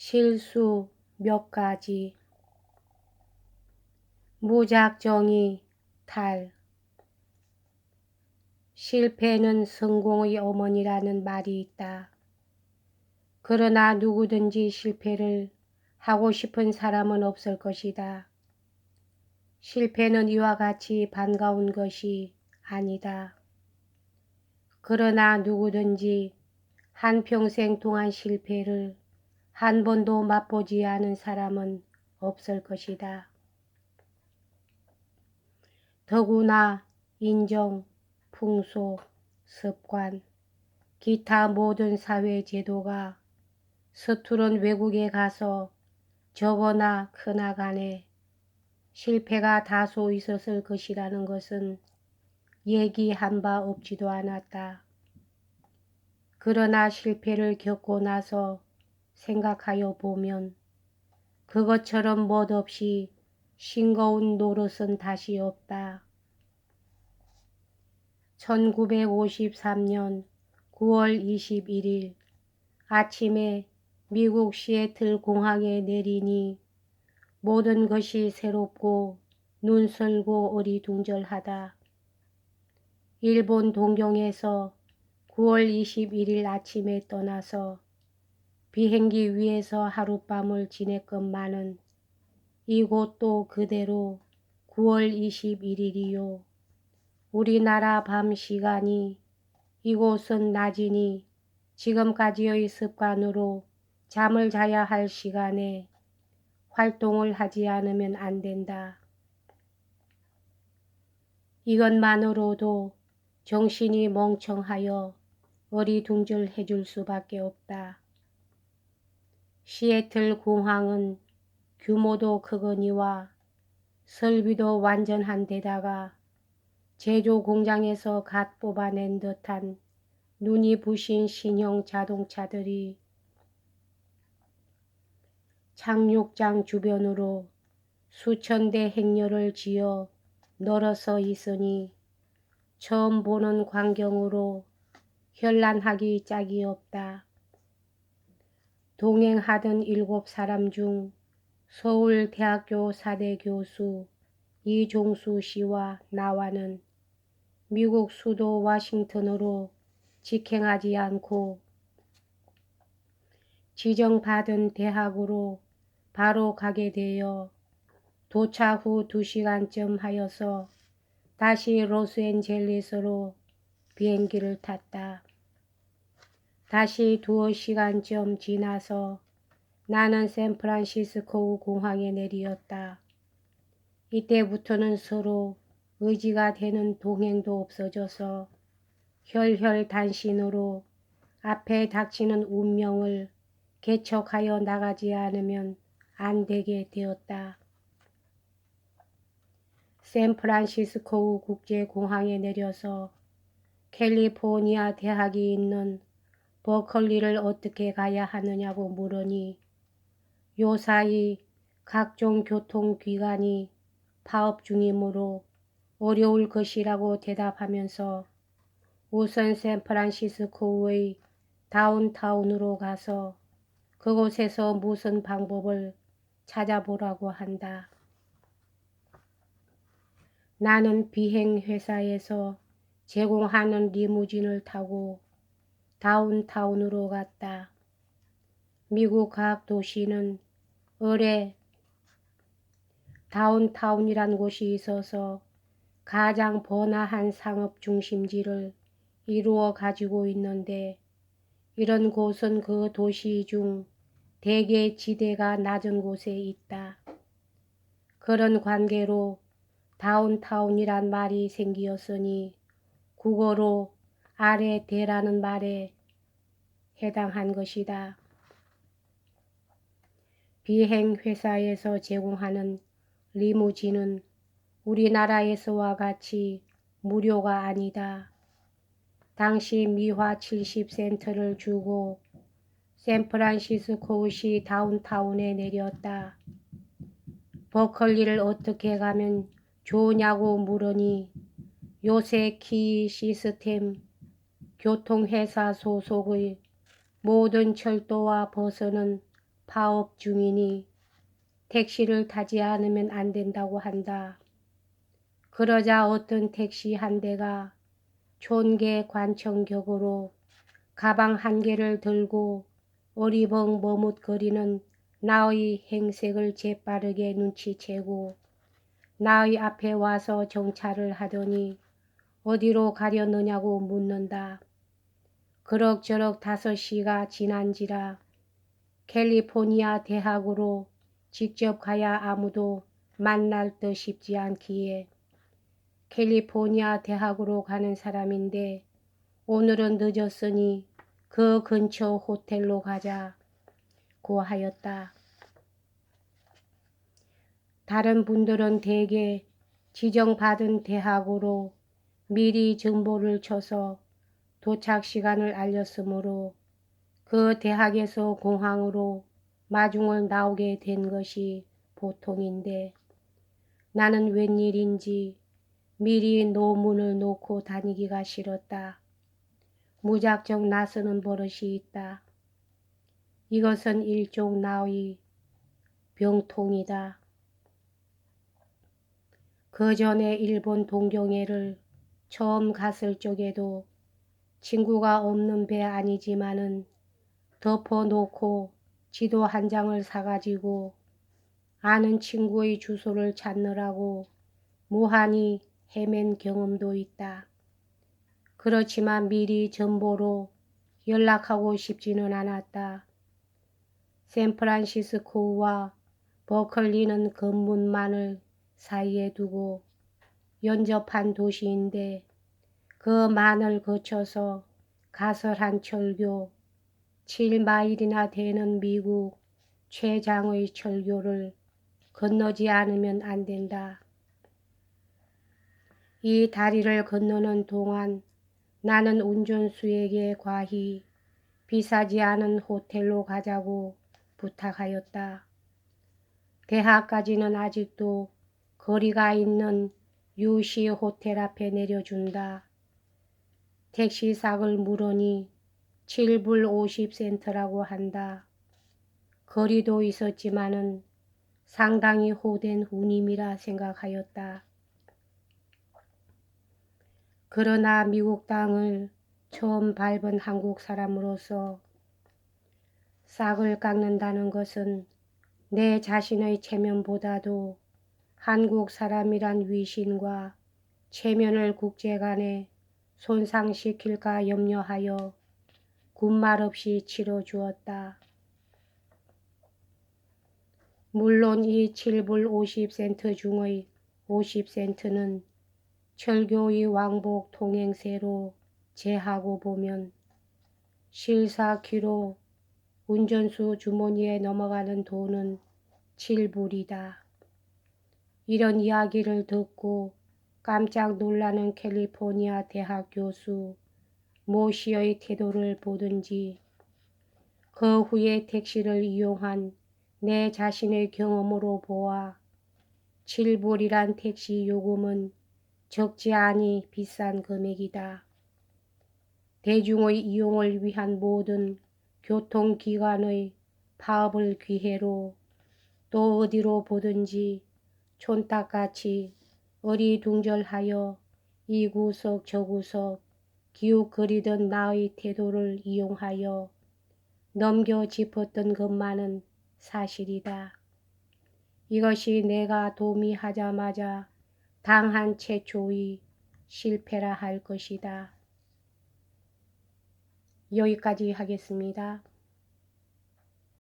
실수 몇 가지. 무작정이 탈. 실패는 성공의 어머니라는 말이 있다. 그러나 누구든지 실패를 하고 싶은 사람은 없을 것이다. 실패는 이와 같이 반가운 것이 아니다. 그러나 누구든지 한평생 동안 실패를 한 번도 맛보지 않은 사람은 없을 것이다. 더구나 인정, 풍속, 습관, 기타 모든 사회 제도가 서투른 외국에 가서 적거나 크나 간에 실패가 다소 있었을 것이라는 것은 얘기한 바 없지도 않았다. 그러나 실패를 겪고 나서 생각하여 보면 그것처럼 멋없이 싱거운 노릇은 다시 없다. 1953년 9월 21일 아침에 미국 시애틀 공항에 내리니 모든 것이 새롭고 눈설고 어리둥절하다. 일본 동경에서 9월 21일 아침에 떠나서 비행기 위에서 하룻밤을 지냈건만은 이곳도 그대로 9월 21일이요. 우리나라 밤 시간이 이곳은 낮이니 지금까지의 습관으로 잠을 자야 할 시간에 활동을 하지 않으면 안 된다. 이것만으로도 정신이 멍청하여 어리둥절해 줄 수밖에 없다. 시애틀 공항은 규모도 크거니와 설비도 완전한 데다가 제조 공장에서 갓 뽑아낸 듯한 눈이 부신 신형 자동차들이 착륙장 주변으로 수천 대 행렬을 지어 널어서 있으니 처음 보는 광경으로 현란하기 짝이 없다. 동행하던 7사람 중 서울대학교 4대 교수 이종수 씨와 나와는 미국 수도 워싱턴으로 직행하지 않고 지정받은 대학으로 바로 가게 되어 도착 후 2시간쯤 하여서 다시 로스앤젤레스로 비행기를 탔다. 다시 2시간쯤 지나서 나는 샌프란시스코 공항에 내리었다. 이때부터는 서로 의지가 되는 동행도 없어져서 혈혈단신으로 앞에 닥치는 운명을 개척하여 나가지 않으면 안 되게 되었다. 샌프란시스코 국제공항에 내려서 캘리포니아 대학이 있는 버클리를 어떻게 가야 하느냐고 물으니 요사이 각종 교통기관이 파업 중이므로 어려울 것이라고 대답하면서 우선 샌프란시스코의 다운타운으로 가서 그곳에서 무슨 방법을 찾아보라고 한다. 나는 비행회사에서 제공하는 리무진을 타고 다운타운으로 갔다. 미국 각 도시는 을에 다운타운이란 곳이 있어서 가장 번화한 상업 중심지를 이루어 가지고 있는데 이런 곳은 그 도시 중 대개 지대가 낮은 곳에 있다. 그런 관계로 다운타운이란 말이 생기었으니 국어로 아래 대라는 말에 해당한 것이다. 비행회사에서 제공하는 리무진은 우리나라에서와 같이 무료가 아니다. 당시 미화 70센트를 주고 샌프란시스코시 다운타운에 내렸다. 버클리를 어떻게 가면 좋으냐고 물으니 요새 키 시스템 교통회사 소속의 모든 철도와 버스는 파업 중이니 택시를 타지 않으면 안 된다고 한다. 그러자 어떤 택시 한 대가 촌계 관청격으로 가방 한 개를 들고 어리벙 머뭇거리는 나의 행색을 재빠르게 눈치채고 나의 앞에 와서 정차를 하더니 어디로 가려느냐고 묻는다. 그럭저럭 5시가 지난지라 캘리포니아 대학으로 직접 가야 아무도 만날 듯 싶지 않기에 캘리포니아 대학으로 가는 사람인데 오늘은 늦었으니 그 근처 호텔로 가자고 하였다. 다른 분들은 대개 지정받은 대학으로 미리 정보를 쳐서 도착 시간을 알렸으므로 그 대학에서 공항으로 마중을 나오게 된 것이 보통인데 나는 웬일인지 미리 노문을 놓고 다니기가 싫었다. 무작정 나서는 버릇이 있다. 이것은 일종 나의 병통이다. 그 전에 일본 동경회를 처음 갔을 적에도 친구가 없는 배 아니지만은 덮어놓고 지도 한 장을 사가지고 아는 친구의 주소를 찾느라고 무한히 헤맨 경험도 있다. 그렇지만 미리 정보로 연락하고 싶지는 않았다. 샌프란시스코와 버클리는 건물만을 사이에 두고 연접한 도시인데 그 만을 거쳐서 가설한 철교 7마일이나 되는 미국 최장의 철교를 건너지 않으면 안 된다. 이 다리를 건너는 동안 나는 운전수에게 과히 비싸지 않은 호텔로 가자고 부탁하였다. 대학까지는 아직도 거리가 있는 UC 호텔 앞에 내려준다. 택시삭을 물으니 7불 50센트라고 한다. 거리도 있었지만은 상당히 호된 운임이라 생각하였다. 그러나 미국 땅을 처음 밟은 한국 사람으로서 싹을 깎는다는 것은 내 자신의 체면보다도 한국 사람이란 위신과 체면을 국제간에 손상시킬까 염려하여 군말 없이 치러주었다. 물론 이 7불 50센트 중의 50센트는 철교의 왕복 통행세로 제하고 보면 실사키로 운전수 주머니에 넘어가는 돈은 7불이다. 이런 이야기를 듣고 깜짝 놀라는 캘리포니아 대학 교수 모씨의 태도를 보든지 그 후에 택시를 이용한 내 자신의 경험으로 보아 7불이란 택시 요금은 적지 않이 비싼 금액이다. 대중의 이용을 위한 모든 교통기관의 파업을 기회로 또 어디로 보든지 촌딱같이 어리둥절하여 이 구석 저 구석 기웃거리던 나의 태도를 이용하여 넘겨 짚었던 것만은 사실이다. 이것이 내가 도미하자마자 당한 최초의 실패라 할 것이다. 여기까지 하겠습니다.